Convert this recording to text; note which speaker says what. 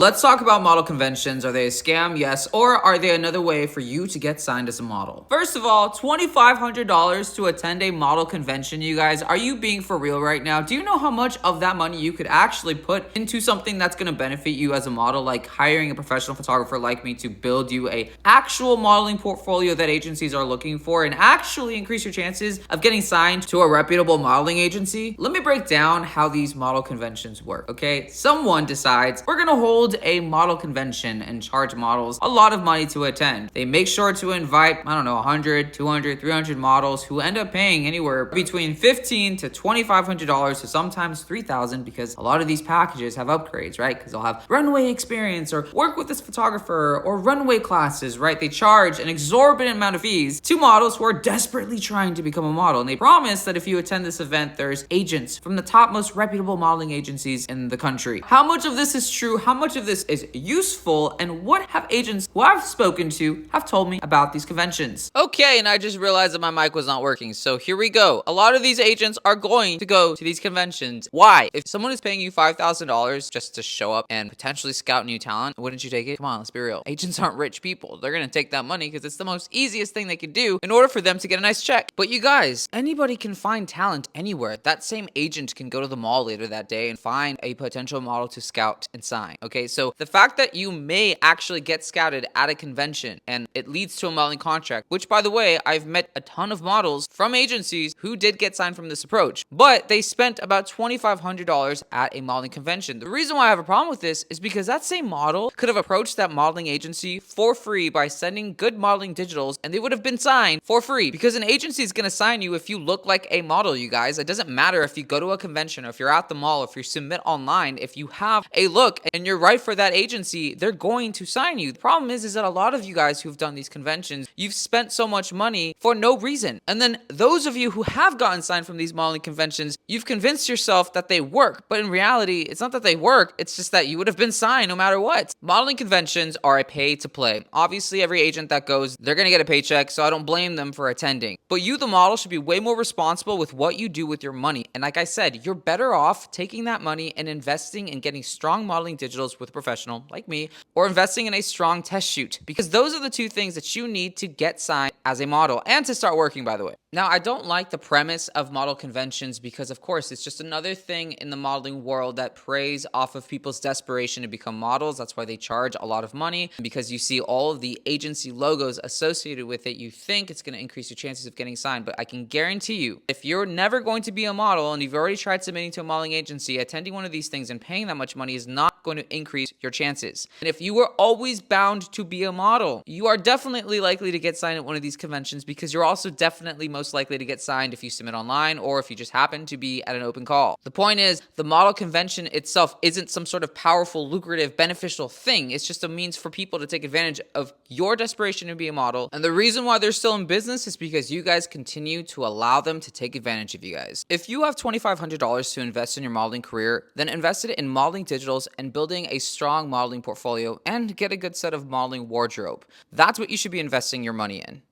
Speaker 1: Let's talk about model conventions. Are they a scam? Yes. Or are they another way for you to get signed as a model? First of all, $2,500 to attend a model convention, you guys. Are you being for real right now? Do you know how much of that money you could actually put into something that's going to benefit you as a model, like hiring a professional photographer like me to build you a actual modeling portfolio that agencies are looking for and actually increase your chances of getting signed to a reputable modeling agency? Let me break down how these model conventions work, okay? Someone decides we're going to hold a model convention and charge models a lot of money to attend. They make sure to invite, 100, 200, 300 models who end up paying anywhere between $1,500 to $2,500 to sometimes $3,000 because a lot of these packages have upgrades, right? Because they'll have runway experience or work with this photographer or runway classes, right? They charge an exorbitant amount of fees to models who are desperately trying to become a model. And they promise that if you attend this event, there's agents from the top most reputable modeling agencies in the country. How much of this is true? How much of this is useful? And what have agents who I've spoken to have told me about these conventions? Okay, and I just realized that my mic was not working. So here we go. A lot of these agents are going to go to these conventions. Why? If someone is paying you $5,000 just to show up and potentially scout new talent, wouldn't you take it? Come on, let's be real. Agents aren't rich people. They're going to take that money because it's the most easiest thing they could do in order for them to get a nice check. But you guys, anybody can find talent anywhere. That same agent can go to the mall later that day and find a potential model to scout and sign. Okay, so the fact that you may actually get scouted at a convention and it leads to a modeling contract, which by the way, I've met a ton of models from agencies who did get signed from this approach, but they spent about $2,500 at a modeling convention. The reason why I have a problem with this is because that same model could have approached that modeling agency for free by sending good modeling digitals and they would have been signed for free because an agency is going to sign you if you look like a model, you guys. It doesn't matter if you go to a convention or if you're at the mall, if you submit online, if you have a look and you're right for that agency, they're going to sign you. The problem is that a lot of you guys who've done these conventions, you've spent so much money for no reason. And then those of you who have gotten signed from these modeling conventions, you've convinced yourself that they work. But in reality, it's not that they work. It's just that you would have been signed no matter what. Modeling conventions are a pay to play. Obviously, every agent that goes, they're going to get a paycheck, so I don't blame them for attending. But you, the model, should be way more responsible with what you do with your money. And like I said, you're better off taking that money and investing in getting strong modeling digitals with a professional like me, or investing in a strong test shoot, because those are the two things that you need to get signed as a model and to start working, by the way. Now, I don't like the premise of model conventions because, of course, it's just another thing in the modeling world that preys off of people's desperation to become models. That's why they charge a lot of money, because you see all of the agency logos associated with it. You think it's going to increase your chances of getting signed, but I can guarantee you, if you're never going to be a model and you've already tried submitting to a modeling agency, attending one of these things and paying that much money is not going to increase your chances. And if you were always bound to be a model, you are definitely likely to get signed at one of these conventions because you're also definitely most likely to get signed if you submit online or if you just happen to be at an open call. The point is, the model convention itself isn't some sort of powerful, lucrative, beneficial thing. It's just a means for people to take advantage of your desperation to be a model. And the reason why they're still in business is because you guys continue to allow them to take advantage of you guys. If you have $2,500 to invest in your modeling career, then invest it in modeling digitals and building a strong modeling portfolio and get a good set of modeling wardrobe. That's what you should be investing your money in.